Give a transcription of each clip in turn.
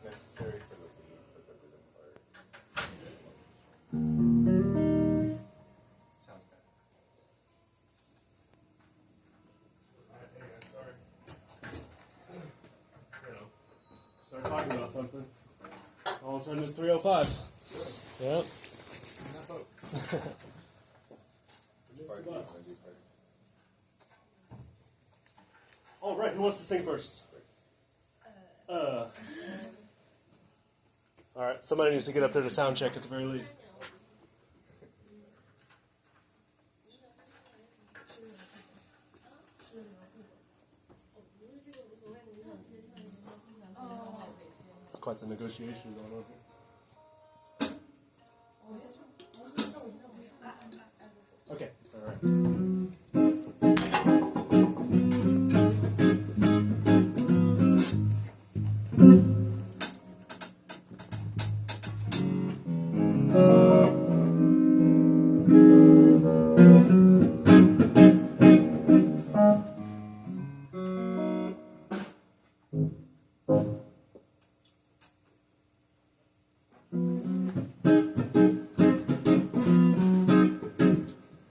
necessary for the lead, but the rhythm part. Sounds bad. Alright, hey guys, sorry. Start talking about something. All of a sudden it's 3:05. Yep. All right, who wants to sing first? All right, somebody needs to get up there to sound check at the very least. It's quite the negotiation going on here. Okay, all right.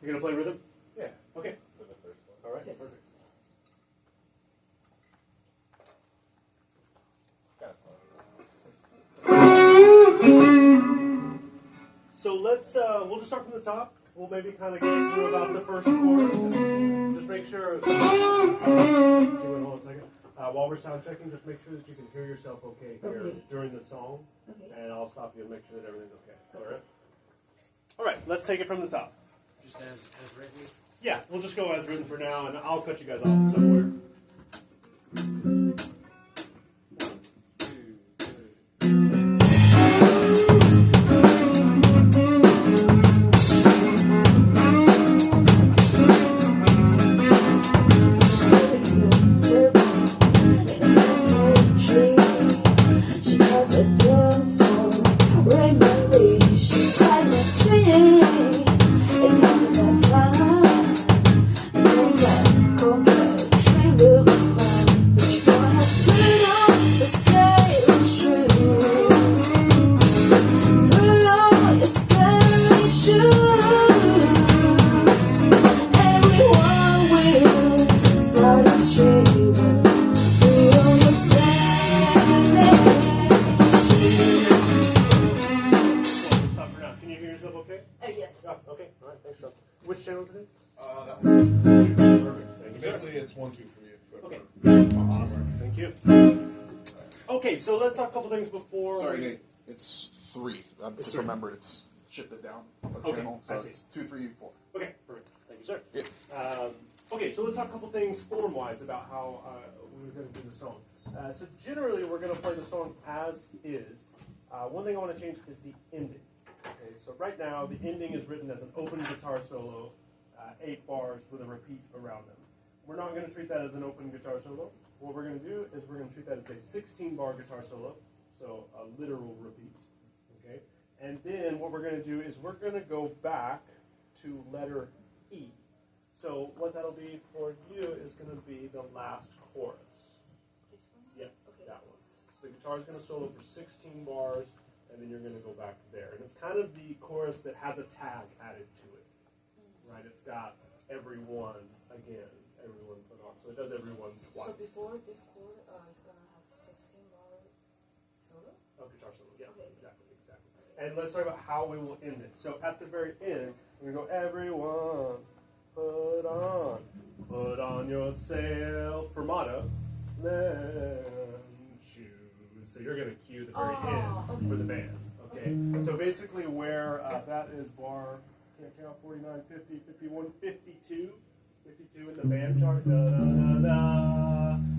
You gonna play rhythm? Yeah. Okay. For the first one. All right. Yes. Perfect. Got it. So let's we'll just start from the top. We'll maybe kind of go through about the first chorus. Just make sure. Hold on a second. While we're sound checking, just make sure that you can hear yourself okay here Okay. during the song, Okay. and I'll stop you and make sure that everything's okay. All right. All right. Let's take it from the top. Just as written? Yeah, we'll just go as written for now, and I'll cut you guys off somewhere. Stop for now. Can you hear yourself okay? Yes. Oh, okay. All right. Thanks, Sean. Which channel is it? That one's Perfect. Thank you, sir. basically it's 1, 2 for you. Okay. Awesome. Awesome. Thank you. Okay, so let's talk a couple things before. Sorry, Nate. It's 3. I It's just 3. remembered it's shifted down a Okay, channel, so I see. it's 2, 3, 4. Okay, perfect. Thank you, sir. Yeah. Okay, so let's talk a couple things form-wise about how we're going to do the song. So generally, we're going to play the song as is. One thing I want to change is the ending. Okay, so right now, the ending is written as an open guitar solo, 8 bars with a repeat around them. We're not going to treat that as an open guitar solo. What we're going to do is we're going to treat that as a 16-bar guitar solo, so a literal repeat. Okay, and then what we're going to do is we're going to go back to letter E. So what that'll be for you is going to be the last chorus. This one? Yep, Okay. that one. So the guitar is going to solo for 16 bars, and then you're going to go back there. And it's kind of the chorus that has a tag added to it, right? It's got everyone again, everyone put on. So it does everyone twice. So before this chord, it's gonna have 16 bar solo. Oh, guitar solo, yeah, Okay. exactly. And let's talk about how we will end it. So at the very end, we're going to go, everyone, put on your sail, fermata, then choose. So you're going to cue the very end okay. for the band, okay? So basically where that is bar, can't count, 49, 50, 51, 52. 52 in the band chart, da, da, da, da.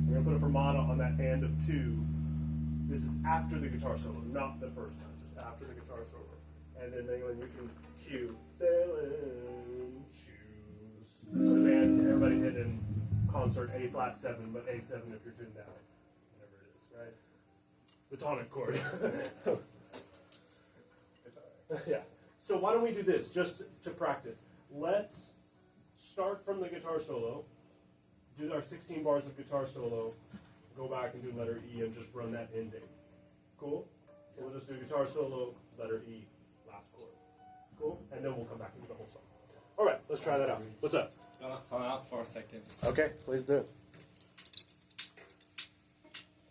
We're going to put a fermata on that end of 2. This is after the guitar solo, not the first time, just after the guitar solo. And then England, you can cue, Sailin, choose. The band, everybody hit in concert A flat 7, but A7 if you're tuned down, whatever it is, right? The tonic chord. Yeah. So why don't we do this, just to practice. Let's start from the guitar solo, do our 16 bars of guitar solo, go back and do letter E and just run that ending. Cool. So we'll just do guitar solo, letter E, last chord. Cool. And then we'll come back into the whole song. All right, let's try that out. What's up? Hold out for a second. Okay, please do.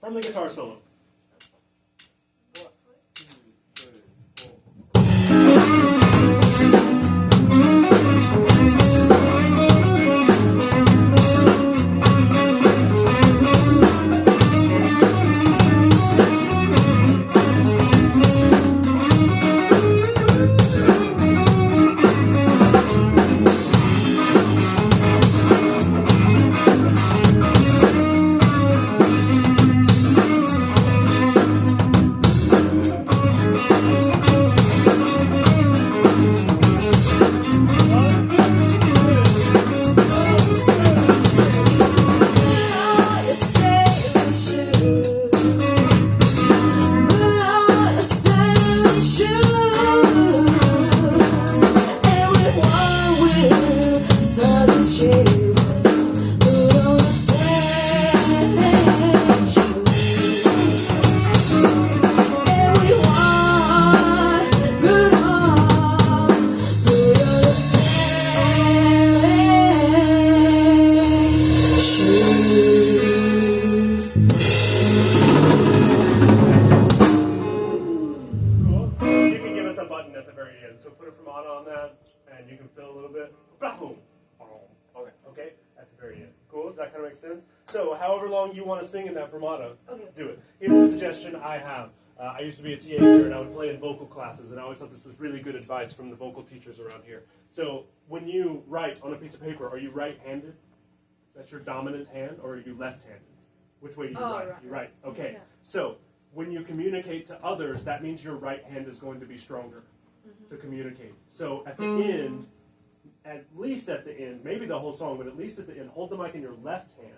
From the guitar solo. So, however long you want to sing in that fermata, do it. Here's a suggestion I have. I used to be a TA here, and I would play in vocal classes, and I always thought this was really good advice from the vocal teachers around here. So, when you write on a piece of paper, are you right-handed? That's your dominant hand, or are you left-handed? Which way do you write? You write. Okay. Yeah. So, when you communicate to others, that means your right hand is going to be stronger to communicate. So, at the end, at least at the end, maybe the whole song, but at least at the end, hold the mic in your left hand.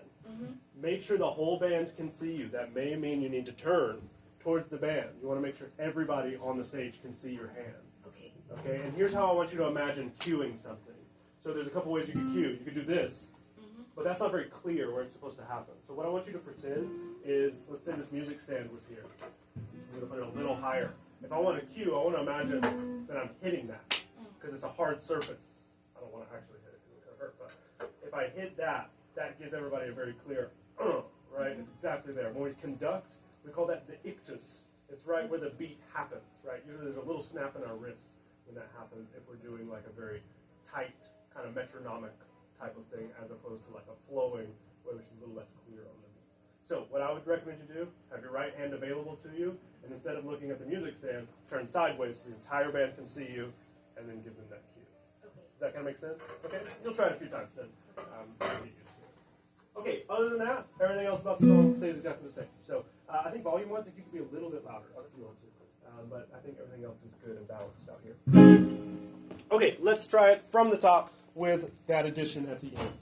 Make sure the whole band can see you. That may mean you need to turn towards the band. You want to make sure everybody on the stage can see your hand. Okay. Okay, and here's how I want you to imagine cueing something. So there's a couple ways you could cue. You could do this, but that's not very clear where it's supposed to happen. So what I want you to pretend is, let's say this music stand was here. I'm going to put it a little higher. If I want to cue, I want to imagine that I'm hitting that, because it's a hard surface. I don't want to actually hit it because it's going to hurt, but if I hit that, that gives everybody a very clear, right? It's exactly there. When we conduct, we call that the ictus. It's right where the beat happens, right? Usually there's a little snap in our wrist when that happens if we're doing like a very tight, kind of metronomic type of thing, as opposed to like a flowing, which is a little less clear on the beat. So what I would recommend you do, have your right hand available to you, and instead of looking at the music stand, turn sideways so the entire band can see you, and then give them that cue. Okay. Does that kind of make sense? Okay, you'll try it a few times, then you'll get used to it. Okay, other than that, everything else about the song stays exactly the same. So I think volume-wise, I think you could be a little bit louder if you want to. But I think everything else is good and balanced out here. Okay, let's try it from the top with that addition at the end.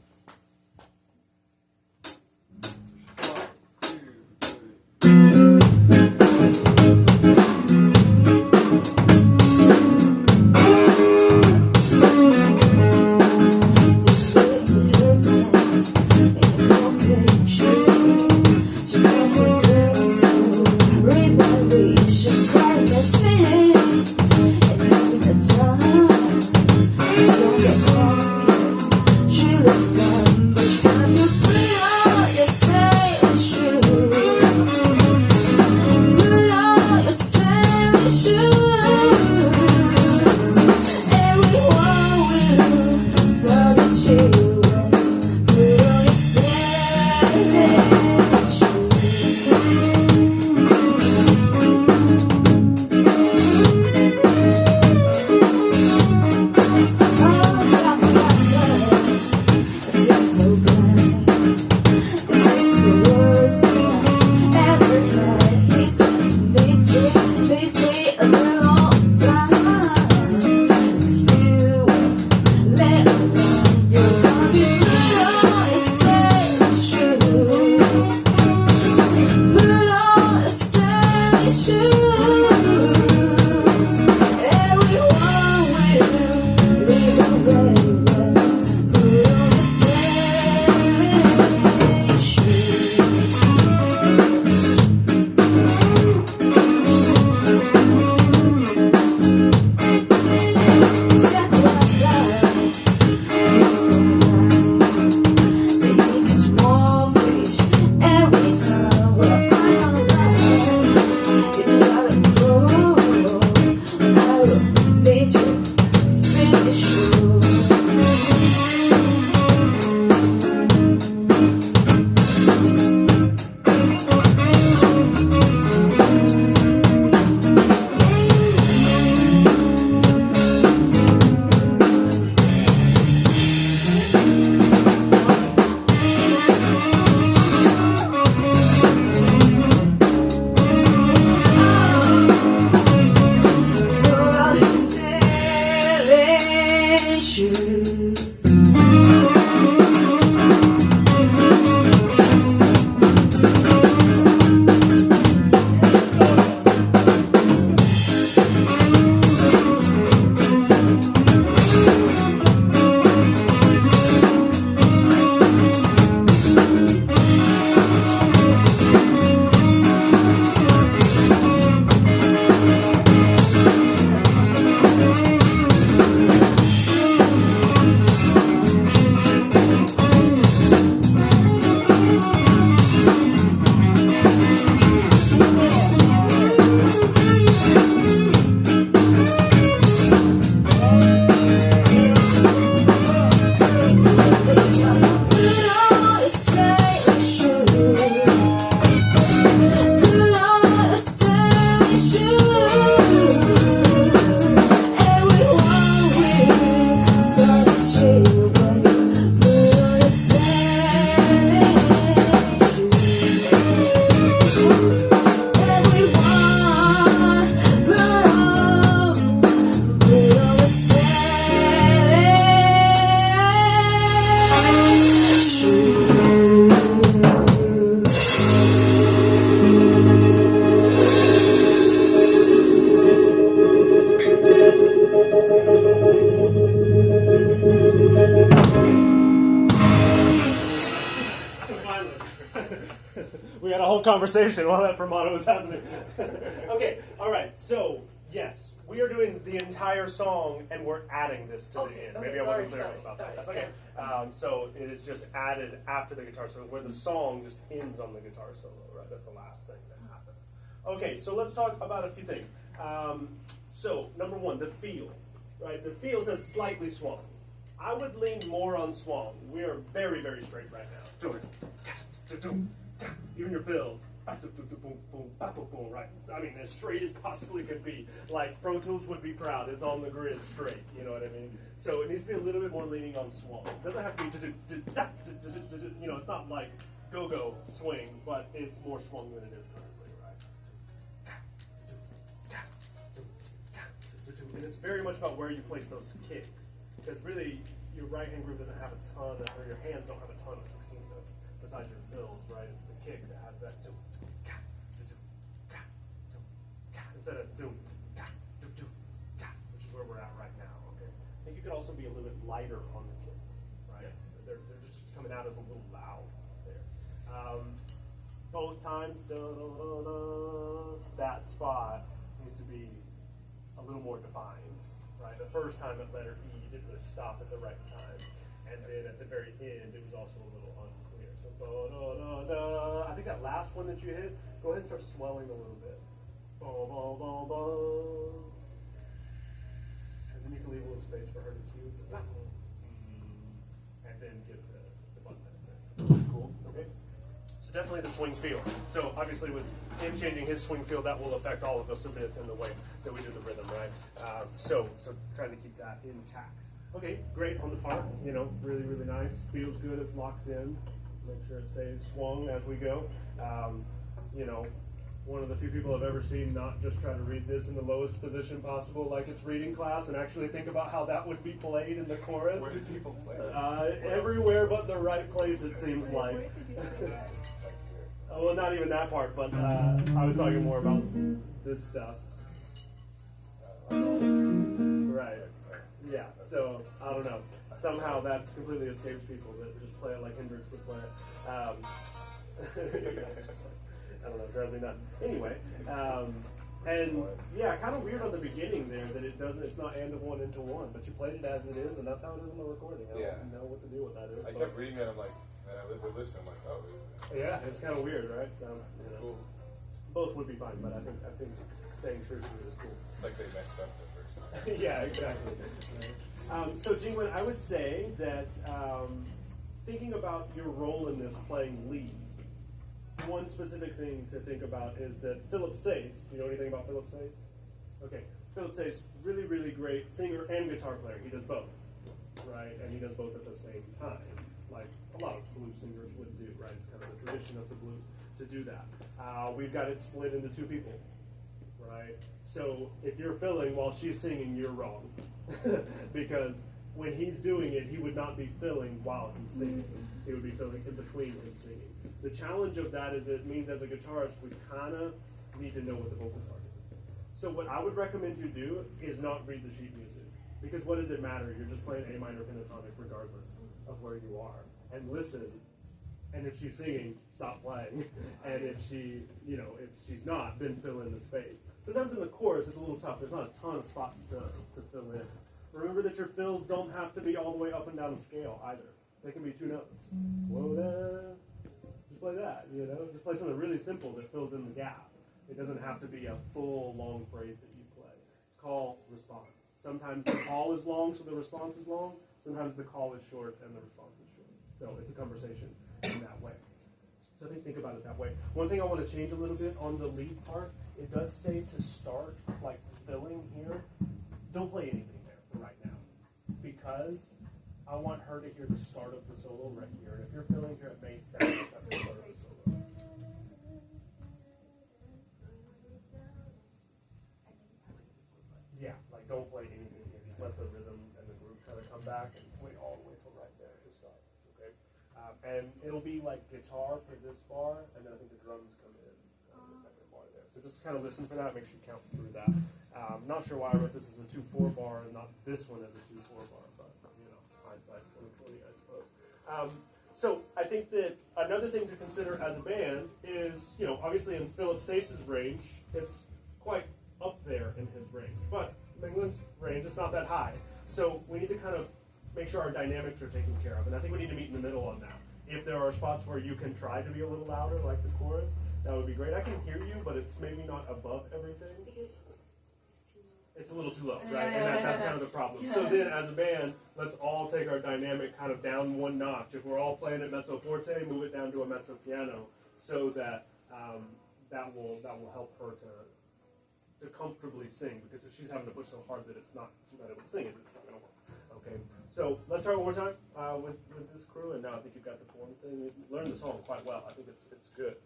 She We had a whole conversation while that fermato was happening. Okay, all right. So yes, we are doing the entire song, and we're adding this to the end. Maybe I wasn't clear about that. That's okay. So it is just added after the guitar solo, where the song just ends on the guitar solo. Right, that's the last thing that happens. Okay, so let's talk about a few things. So number one, the feel. Right, the feel says slightly swung. I would lean more on swung. We are very, very straight right now. Even your fills. Right. I mean, as straight as possibly could be. Like Pro Tools would be proud. It's on the grid straight. You know what I mean? So it needs to be a little bit more leaning on swung. It doesn't have to be, you know, it's not like go-go swing, but it's more swung than it is currently, right? And it's very much about where you place those kicks. Because really, your right-hand groove doesn't have a ton of, or your hands don't have a ton of 16 notes besides your fills, right? It's the kick that has that instead of which is where we're at right now, okay? I think you could also be a little bit lighter on the kick, right? They're just coming out as a little loud there. Both times, that spot needs to be a little more defined, right? The first time at letter E, you didn't really stop at the right time. And then at the very end, it was also a little unclear. So, I think that last one that you hit, go ahead and start swelling a little bit. And then you can leave a little space for her to cue. And then give the button. Cool, okay? So definitely the swing feel. So obviously with him changing his swing feel, that will affect all of us a bit in the way that we do the rhythm, right? So trying to keep that intact. Okay, great on the part, you know, really, really nice. Feels good, it's locked in. Make sure it stays swung as we go. You know, one of the few people I've ever seen not just try to read this in the lowest position possible like it's reading class and actually think about how that would be played in the chorus. Where do people play it? Everywhere but the right place, it seems like. Well, not even that part, but I was talking more about this stuff. Right. Yeah, so, I don't know. Somehow that completely escapes people that just play it like Hendrix would play it. I don't know, it drives me nuts. Anyway, and yeah, kind of weird on the beginning there that it's not and of one into one, but you played it as it is, and that's how it is in the recording. I don't know what to do with that is. I kept reading that, I'm like, and I would listen, I'm like, oh, is it? Yeah, it's kind of weird, right? So, It's cool. Both would be fine, but I think staying true to it is cool. It's like they messed up at first. Yeah, exactly. So, Jingwen, I would say that thinking about your role in this playing lead, one specific thing to think about is that Philip Sayce, do you know anything about Philip Sayce? Okay, Philip Sayce, really, really great singer and guitar player. He does both, right? And he does both at the same time, like a lot of blues singers would do, right? It's kind of the tradition of the blues to do that. We've got it split into two people, right? So if you're filling while she's singing, you're wrong. Because when he's doing it, he would not be filling while he's singing. He would be filling in between him singing. The challenge of that is it means as a guitarist, we kind of need to know what the vocal part is. So what I would recommend you do is not read the sheet music. Because what does it matter? You're just playing A minor pentatonic regardless of where you are. And listen. And if she's singing, stop playing. And if she, if she's not, then fill in the space. Sometimes in the chorus, it's a little tough. There's not a ton of spots to fill in. Remember that your fills don't have to be all the way up and down the scale either. They can be 2 notes. Whoa, da. Just play that, Just play something really simple that fills in the gap. It doesn't have to be a full, long phrase that you play. It's call, response. Sometimes the call is long, so the response is long. Sometimes the call is short and the response is short. So it's a conversation in that way. So I think about it that way. One thing I want to change a little bit on the lead part, it does say to start, like filling here. Don't play anything there for right now. Because I want her to hear the start of the solo right here. And if you're filling here, it may sound like that's the start of the solo. Yeah, like don't play anything here. Just let the rhythm and the groove kind of come back and wait all the way till right there to start. Okay, and it'll be like guitar for this bar, and then I think the drums come in the second bar there. So just kind of listen for that. Make sure you count through that. Not sure why I wrote this as a 2/4 bar and not this one as a 2/4 bar, but hindsight 2020, I suppose. So I think that another thing to consider as a band is, obviously in Philip Sayce's range, it's quite up there in his range, but Minglin's range is not that high. So we need to kind of make sure our dynamics are taken care of, and I think we need to meet in the middle on that. If there are spots where you can try to be a little louder, like the chorus, that would be great. I can hear you, but it's maybe not above everything. Because it's too low. It's a little too low, right? And that's kind of the problem. So then, as a band, let's all take our dynamic kind of down 1 notch. If we're all playing at mezzo forte, move it down to a mezzo piano, so that that will help her to comfortably sing. Because if she's having to push so hard that she's not able to sing it, it's not going to work. Okay. So let's try it one more time with this crew, and now I think you've got the form thing. You learned the song quite well. I think it's good.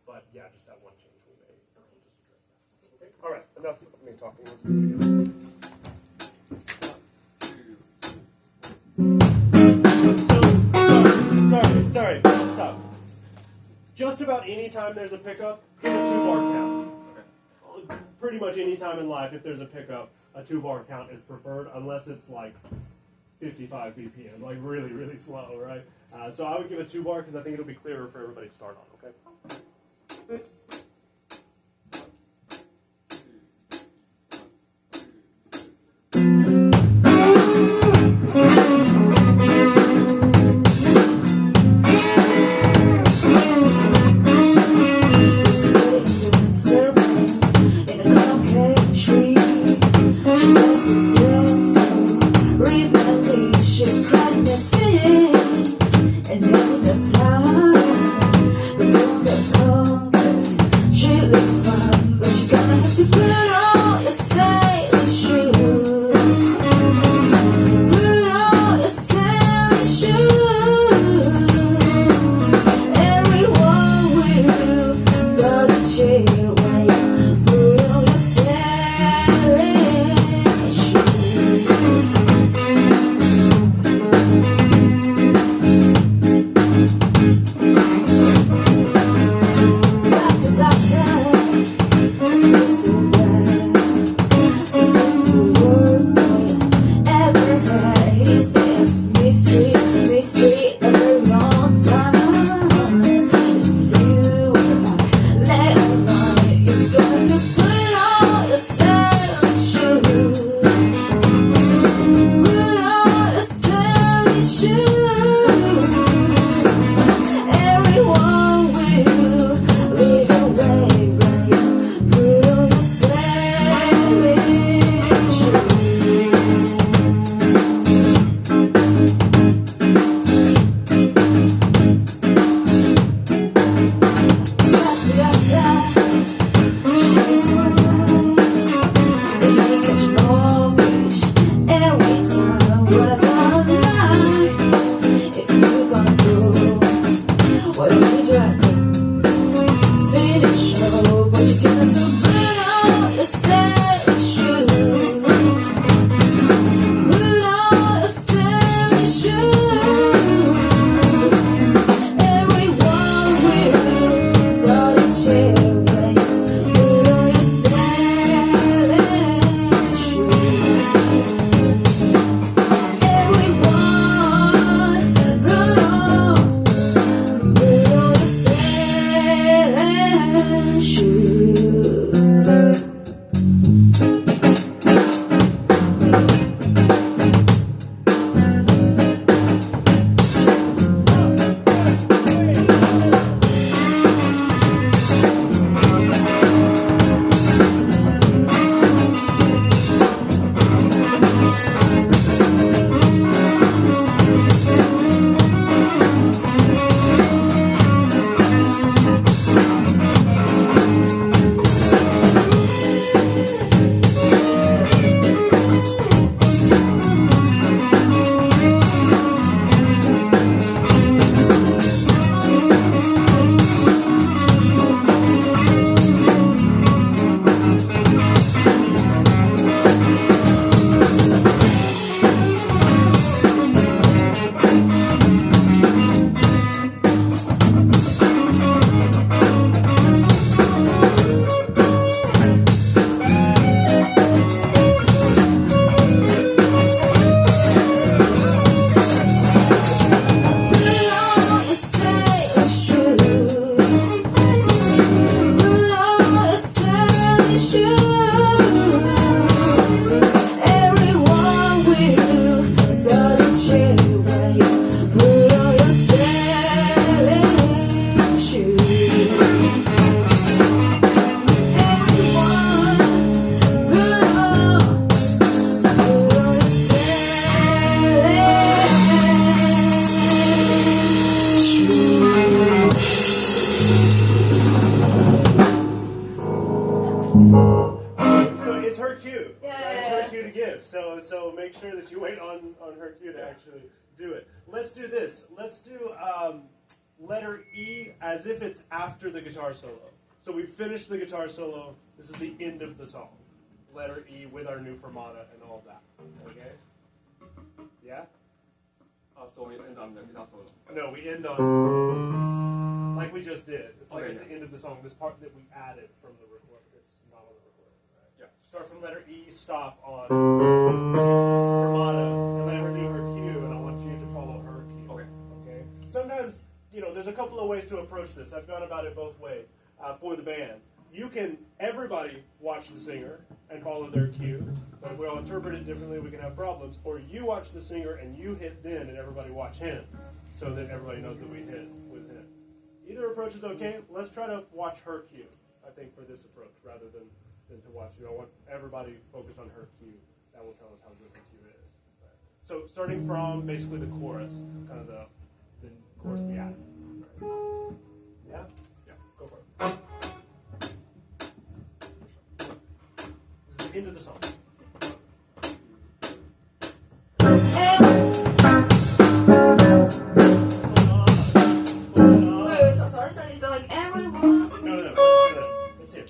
But yeah, just that one change we made. Just address that. Okay. All right. Enough of me talking. Let's do it again. Sorry. Stop. Just about any time there's a pickup, give a 2-bar count. Pretty much any time in life, if there's a pickup, a 2-bar count is preferred, unless it's like 55 BPM, like really, really slow, right? So I would give a 2-bar because I think it'll be clearer for everybody to start on, okay? on her cue to actually do it. Let's do this. Let's do letter E as if it's after the guitar solo. So we finished the guitar solo. This is the end of the song. Letter E with our new fermata and all that. Okay? Yeah? So we end on the guitar solo. No, we end on like we just did. It's like Okay, it's the end of the song. This part that we added from the recording. It's not on the recording. Right? Yeah. Start from letter E, stop on fermata, and let her do her cue, and I want you to follow her cue. Okay. Okay. Sometimes, there's a couple of ways to approach this. I've gone about it both ways for the band. You can, everybody watch the singer and follow their cue, but if we all interpret it differently, we can have problems. Or you watch the singer and you hit then, and everybody watch him, so that everybody knows that we hit with him. Either approach is okay. Let's try to watch her cue, I think, for this approach, rather than to watch. I want everybody focused on her cue. That will tell us how good her cue is. Right. So starting from basically the chorus, kind of the chorus we added. Right. Yeah? Yeah, go for it. This is the end of the song. Wait, sorry. So like everyone. No. It's here.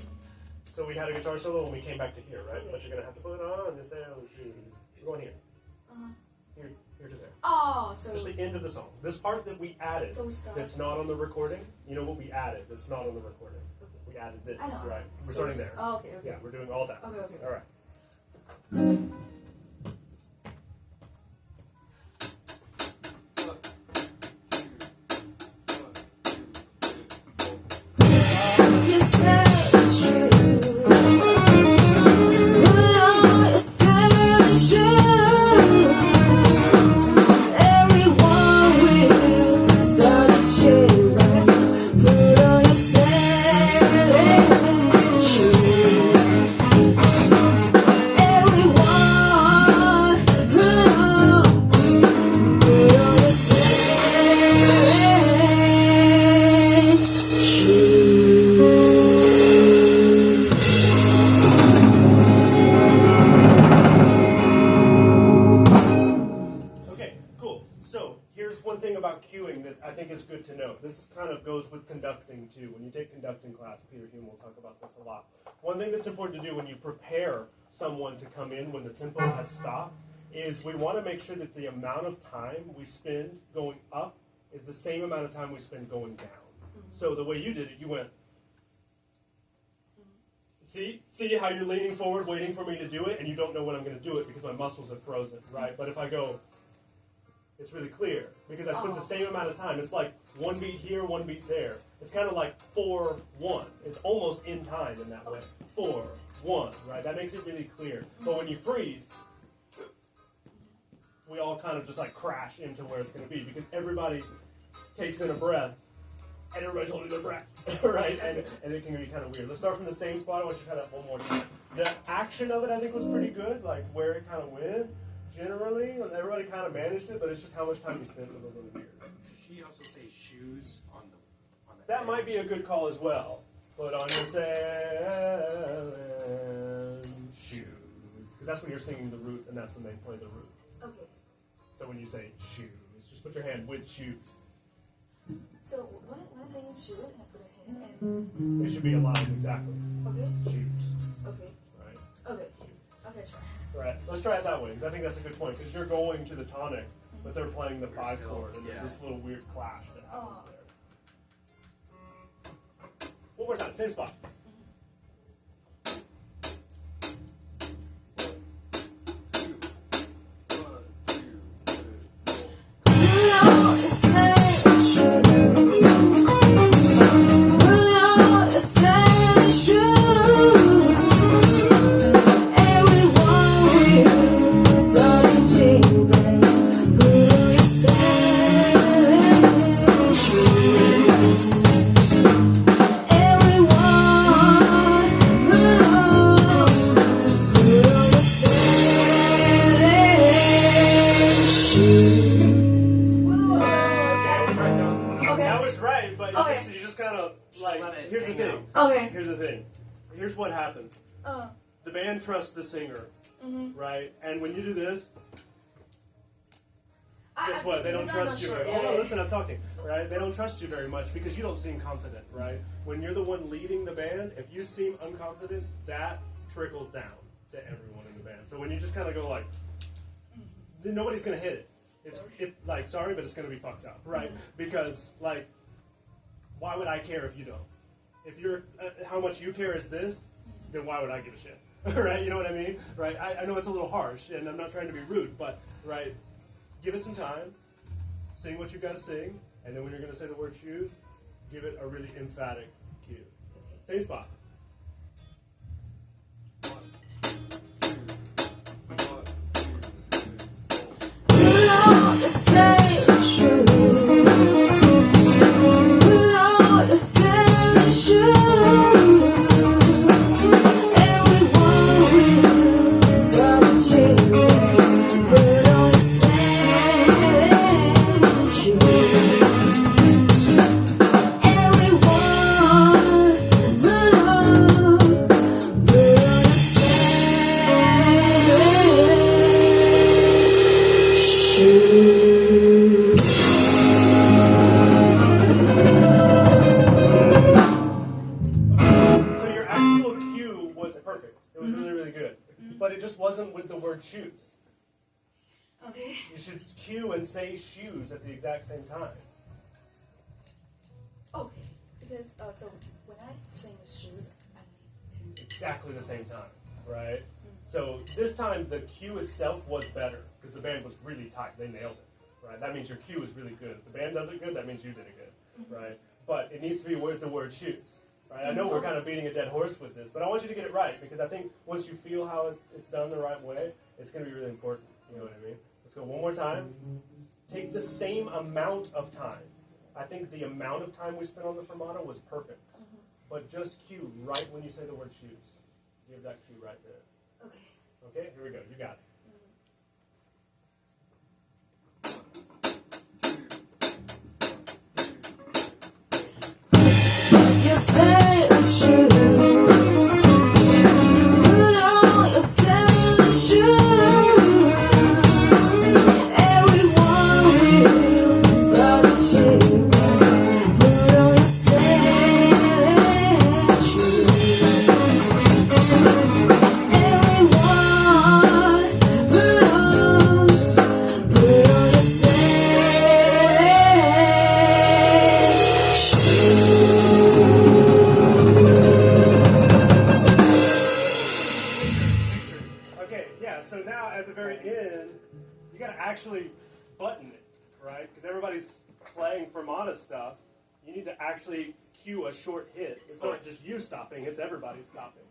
So we had a guitar solo and we came back to here, right? But you're gonna have to put on your sound shoes. We're going here. Here to there. Oh, so. Just the end of the song. This part that we added, So we start. that's not on the recording. You know what we added that's not on the recording? We added this, I know. right? We're So starting there. Oh, okay. Yeah, we're doing all that. Okay. All right. You said it's true. Put on your sailin' shoes. Everyone will start to cheering. Put on your sailin' shoes. Everyone, put on your sailin' Okay, cool. So here's one thing about cueing that I think is good to know. This kind of goes with conducting too. When you take conducting class, Peter Hume will talk about this a lot. One thing that's important to do when you prepare someone to come in when the tempo has stopped is we want to make sure that the amount of time we spend going up is the same amount of time we spend going down. So the way you did it, you went. See how you're leaning forward, waiting for me to do it, and you don't know when I'm going to do it because my muscles have frozen, right? But if I go, it's really clear because I spent the same amount of time. It's like one beat here, one beat there. It's kind of like 4-1. It's almost in time in that way. 4-1, right? That makes it really clear. But when you freeze, we all kind of just like crash into where it's going to be because everybody takes in a breath. And everybody's holding their breath, right? And it can be kind of weird. Let's start from the same spot. I want you to try that one more time. The action of it, I think, was pretty good, like where it kind of went. Generally, everybody kind of managed it, but it's just how much time you spent was a little weird. Should she also say shoes on the That might be a good call as well. Put on your sailing shoes. Because that's when you're singing the root, and that's when they play the root. Okay. So when you say shoes, just put your hand with shoes. So when I say shoes, I put a hand and. It should be aligned exactly. Okay. Shoes. Okay. Right? Okay. Shoes. Okay. Try. Right. Let's try it that way, because I think that's a good point. Because you're going to the tonic, but they're playing the 5 chord, and there's this little weird clash that happens there. One more time, same spot. Here's what happened. The band trusts the singer, right? And when you do this, guess what? They don't because I'm trust you not very sure. Hold on, Yeah, listen, I'm talking. Right? They don't trust you very much because you don't seem confident, right? When you're the one leading the band, if you seem unconfident, that trickles down to everyone in the band. So when you just kind of go like, then nobody's going to hit it. Sorry, but it's going to be fucked up, right? Because, like, why would I care if you don't? If you're, how much you care is this, then why would I give a shit? Right? You know what I mean? Right? I know it's a little harsh, and I'm not trying to be rude, but, right, give it some time, sing what you got to sing, and then when you're going to say the word choose, give it a really emphatic cue. Same spot. You say it's true. You say it's true. And we won't stop cheering. Put on your sailing shoes. And we won't put on your sailing shoes. So your actual cue was perfect. It was really, really good. But it just wasn't with the word shoes. Okay. You should cue and say shoes at the exact same time. Okay. Because so when I sing the shoes, I need to. Exactly the same time, right? So this time the cue itself was better because the band was really tight. They nailed it, right? That means your cue is really good. If the band does it good, that means you did it good, right? But it needs to be with the word shoes, right? I know we're kind of beating a dead horse with this, but I want you to get it right because I think once you feel how it's done the right way, it's going to be really important. You know what I mean? Let's go one more time. Take the same amount of time. I think the amount of time we spent on the fermata was perfect. But just cue right when you say the word shoes. Give that cue right there. Okay. Okay, here we go. You got it. You say it's true. Put on your sailing shoes. Everyone will start cheering. Put on your sailing shoes. Everyone, put on your sailing shoes. Okay, yeah, so now at the very end, you got to actually button it, right? Because everybody's playing fermata stuff. You need to actually cue a short hit. It's not just you stopping, it's everybody stopping,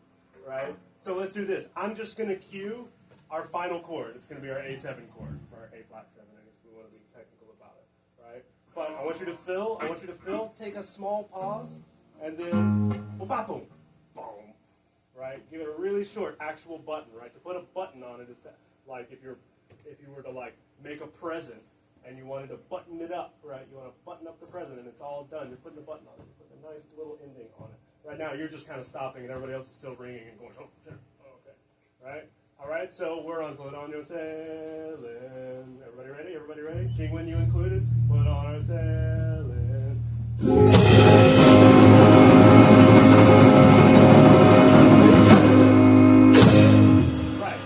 right? So let's do this. I'm just going to cue our final chord. It's going to be our A7 chord, or our A flat 7, I guess we want to be technical about it, right? But I want you to fill, take a small pause, and then boom, boom, boom, right? Give it a really short actual button, right? To put a button on it is that, like if you were to like make a present and you wanted to button it up, right? You want to button up the present and it's all done. You're putting the button on it. You're putting a nice little ending on it. Right now you're just kind of stopping and everybody else is still ringing and going, oh, sure. Oh, okay, right? All right, so we're on Put On Your Sailin'. Everybody ready? Everybody ready? Jingwen, you included? Put on our sailin'. Right.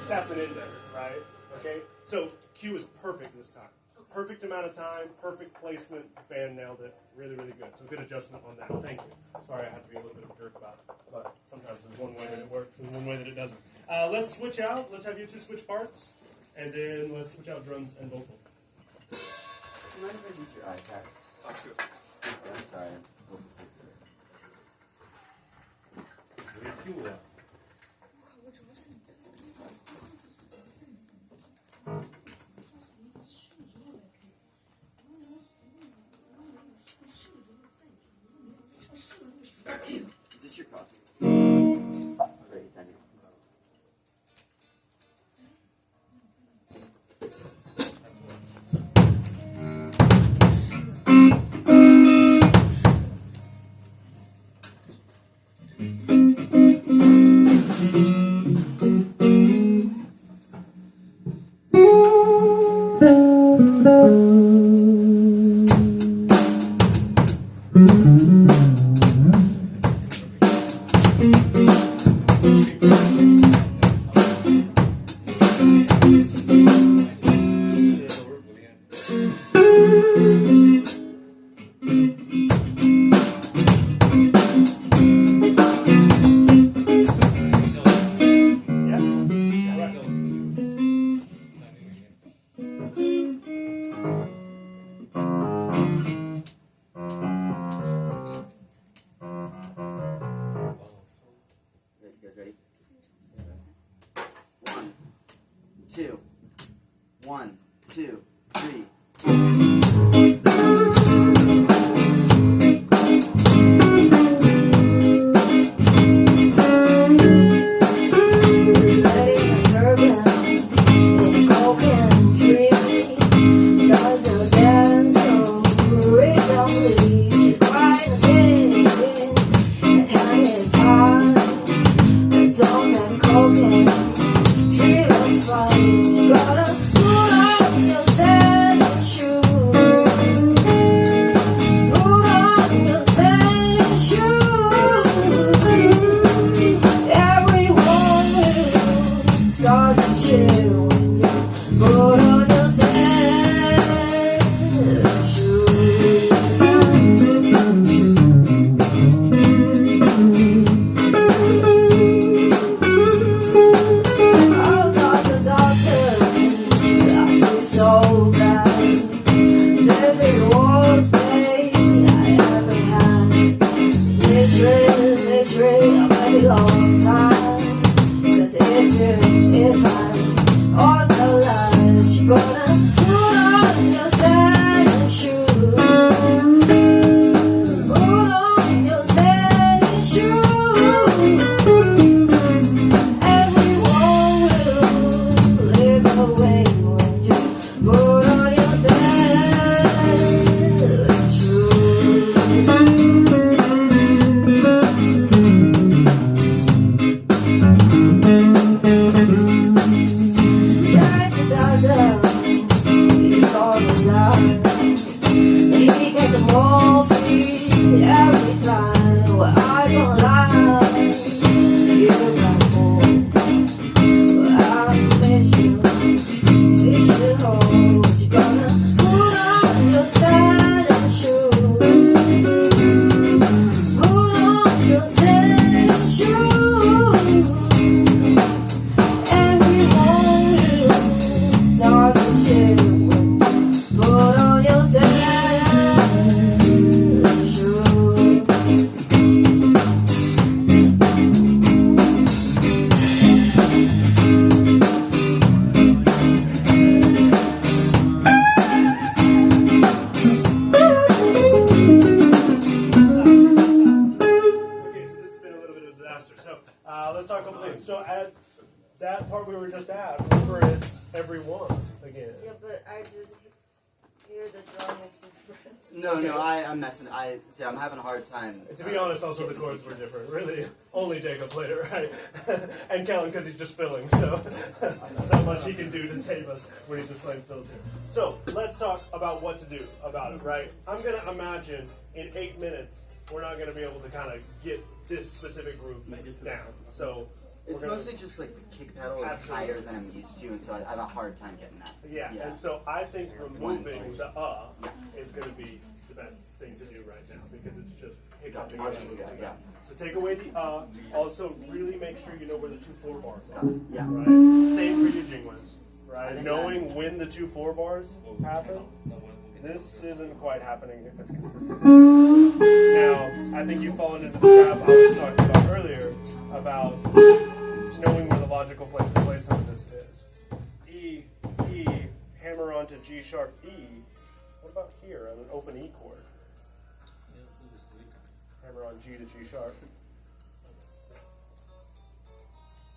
That's an ender, right? Okay? So cue is perfect this time. Perfect amount of time, perfect placement. Band nailed it. Really, really good. So good adjustment on that. Thank you. Sorry I had to be a little bit of a jerk about it. But sometimes there's one way that it works and one way that it doesn't. Let's switch out. Let's have you two switch parts. And then let's switch out drums and vocal. Do you mind if I use your iPad? Sounds good. I'm sorry. Cue. Is this your coffee? Great, thank you. You guys ready? 1, 2, 1, 2, 3. that part we were just at, remember it's every one again. Yeah, but I just hear the drum is different. No, I'm messing. I'm having a hard time. To be honest, also the chords were different. Really, only Jacob played it right, and Kellen because he's just filling. So not much he can do to save us when he's just playing fills here. So let's talk about what to do about it. Right? I'm gonna imagine in 8 minutes we're not gonna be able to kind of get this specific groove down. So. It's mostly just like the kick pedal is higher than I'm used to, and so I have a hard time getting that. Yeah, and so I think removing the is going to be the best thing to do right now because it's just hiccuping it. Yeah. So take away the Also, really make sure you know where the 2 4 bars are. Yeah. Right. Same for your jingles. Right. Knowing when the 2 4 bars happen. This isn't quite happening if it's consistent. Now, I think you've fallen into the trap I was talking about earlier about knowing where the logical place to play some of this is. E, hammer onto G sharp E. What about here on an open E chord? Hammer on G to G sharp.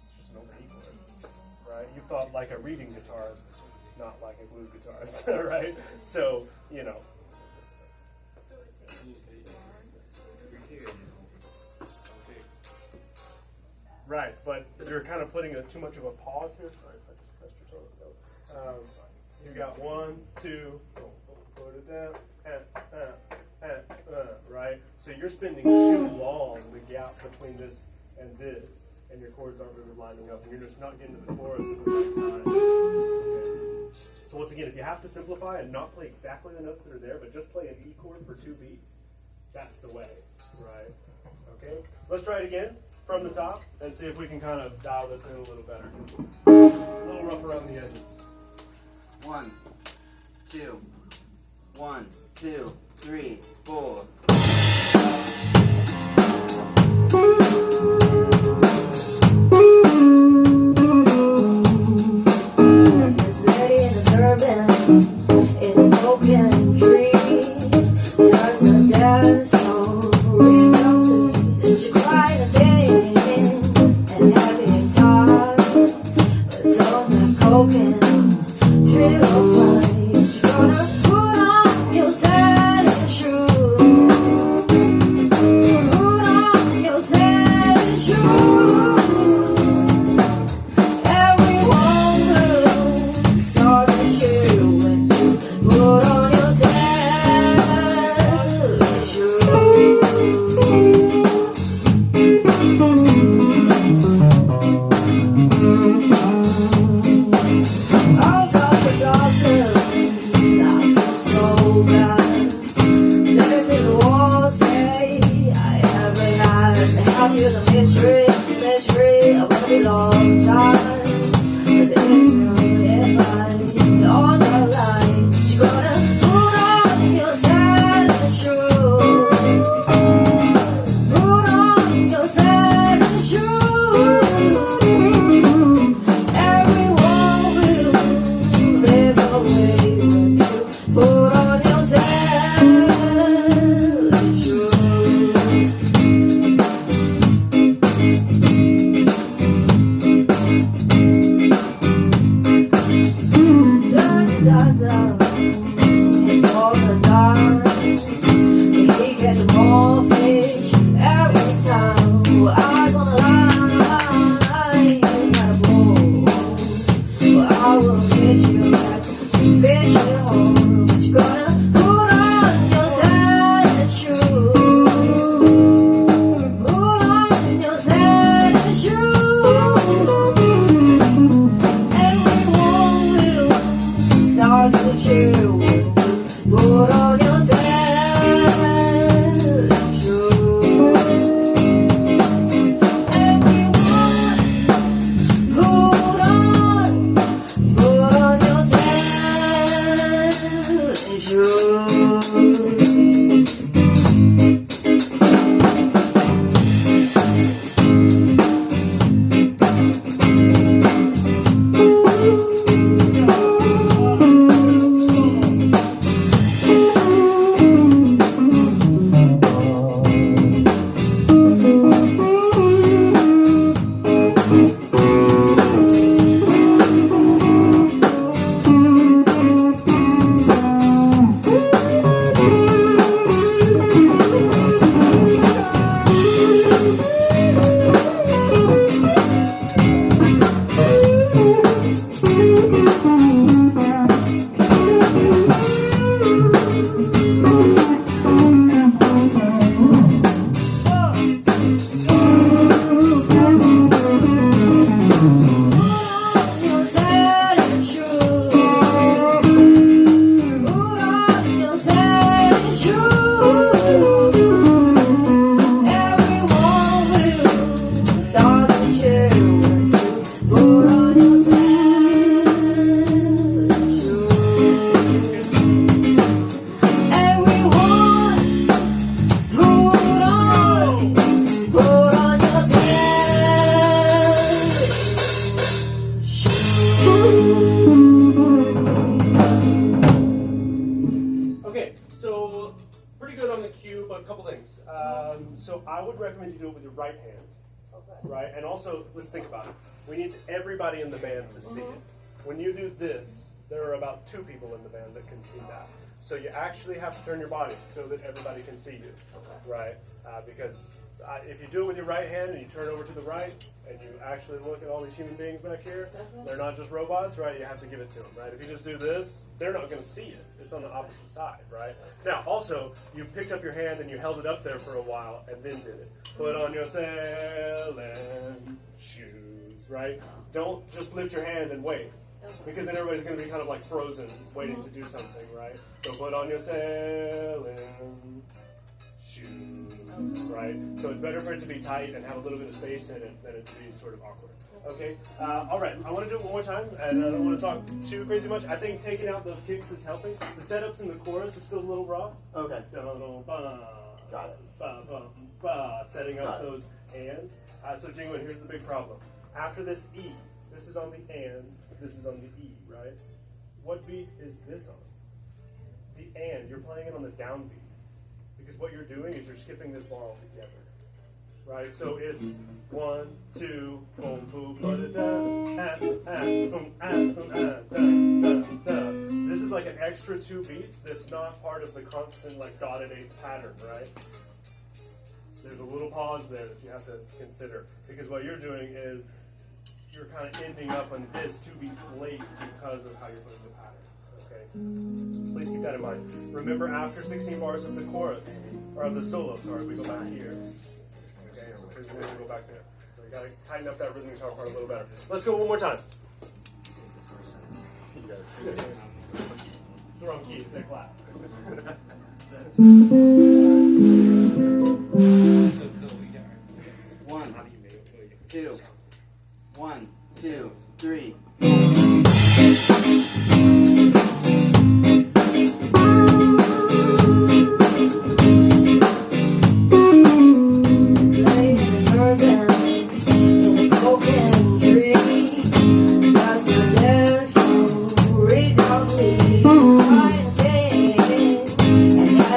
It's just an open E chord, right? You thought like a reading guitarist, not like a blues guitarist, right? So, you know. Right, but you're kind of putting too much of a pause here. Sorry if I just pressed your toe. You got 1, 2, put it down, right? So you're spending too long the gap between this and this, and your chords aren't really lining up, and you're just not getting to the chorus at the right time. Okay. So once again, if you have to simplify and not play exactly the notes that are there, but just play an E chord for 2 beats, that's the way, right? Okay, let's try it again from the top and see if we can kind of dial this in a little better. A little rough around the edges. 1, 2, 1, 2, 3, 4. It's lady in a turban, in a broken tree. There's a dance song, real she cried and singing, and having time. But don't that cocaine, drill of life. She gonna put on your satin shoes. Put on your satin shoes. Everyone will start to cheer when you put on your satin shoes. I'll talk to doctor, I feel so bad. There's in the walls, say I haven't had to have you the mystery of a long time. Cause if I on the line, she gonna put on your satin shoes. Put on your satin shoes. Everyone will live away when you put on your satin shoes. Da-da-da-da, and all the time, he catch more fish every time. Well, I gonna lie, you gotta blow. Well, I will get you back to fish at home, but you gonna put on your satin shoes. Put on your satin shoes. Everyone will start to cheer when you put on your satin shoes. Everyone put on your satin shoes. Your satin shoes. Put on your satin shoes. Everyone will start to cheer when you put on your satin shoes. Everyone put on your satin Okay, so pretty good on the cue, but a couple things. So I would recommend you do it with your right hand, right? And also, let's think about it. We need everybody in the band to see it. When you do this, there are about 2 people in the band that can see that. So you actually have to turn your body so that everybody can see you, right? Because if you do it with your right hand and you turn over to the right and you actually look at all these human beings back here, they're not just robots, right? You have to give it to them, right? If you just do this, they're not going to see it. It's on the opposite side, right? Now, also, you picked up your hand and you held it up there for a while and then did it. Put on your Sailin shoes, right? Don't just lift your hand and wait. because then everybody's going to be kind of like frozen, waiting to do something, right? So put on your Sailin shoes, right? So it's better for it to be tight and have a little bit of space in it than it to be sort of awkward. Okay, all right, I want to do it one more time, and I don't want to talk too crazy much. I think taking out those kicks is helping. The setups in the chorus are still a little raw. Okay. Got it. Setting up Got it. those ands. So Jingwen, here's the big problem. After this E, this is on the and, this is on the E, right? What beat is this on? The and, you're playing it on the downbeat. Because what you're doing is you're skipping this bar altogether. Right? So it's 1, 2, boom, boom, This is like an extra 2 beats that's not part of the constant like dotted 8 pattern, right? There's a little pause there that you have to consider. Because what you're doing is you're kind of ending up on this 2 beats late because of how you're putting the pattern. Okay? So please keep that in mind. Remember, after 16 bars of the chorus, or of the solo, sorry, we go back here. Okay, so please remember to go back there. So you got to tighten up that rhythm guitar part a little better. Let's go one more time. It's the wrong key, it's A flat. 1, 2, 1, 2, 3.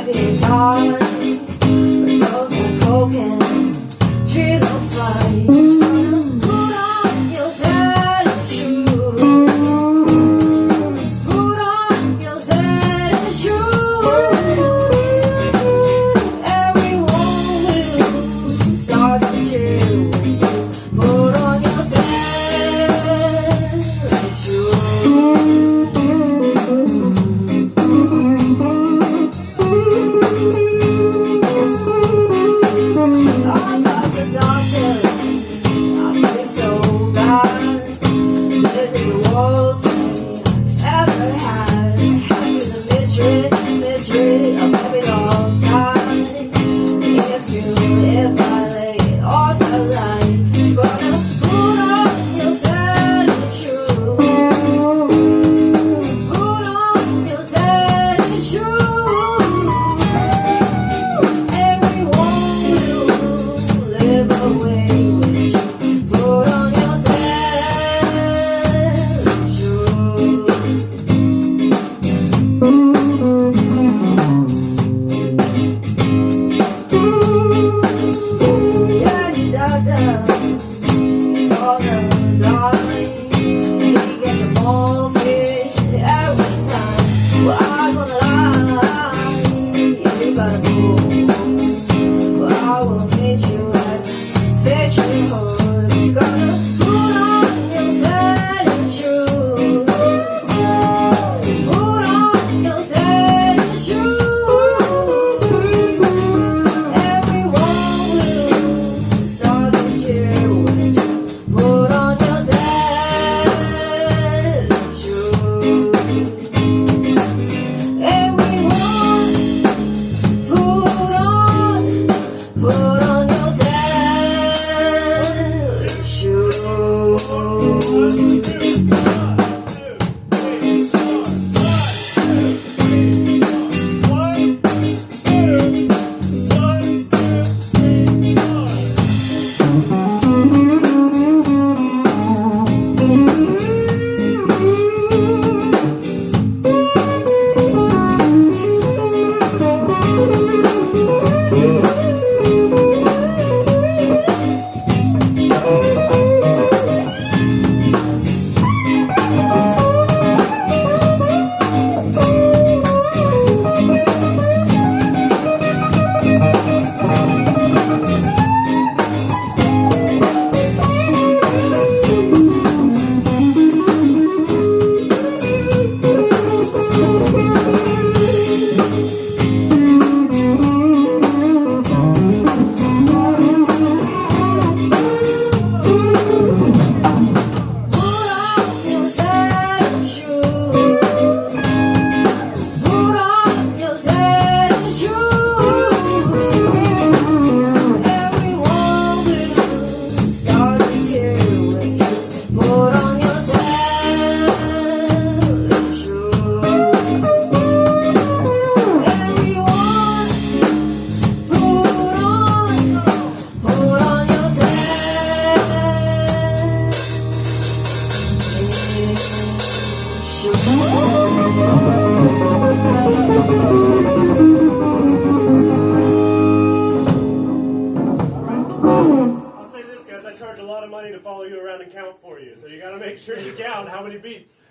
Guitar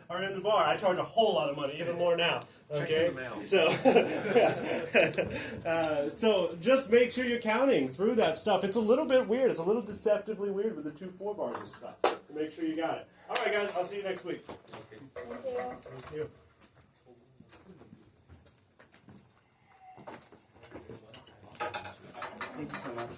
are in the bar. I charge a whole lot of money, even more now. Okay, Checks in the so so just make sure you're counting through that stuff. It's a little bit weird. It's a little deceptively weird with the 2 4 bars and stuff. So make sure you got it. All right, guys. I'll see you next week. Thank you. Thank you. Thank you so much.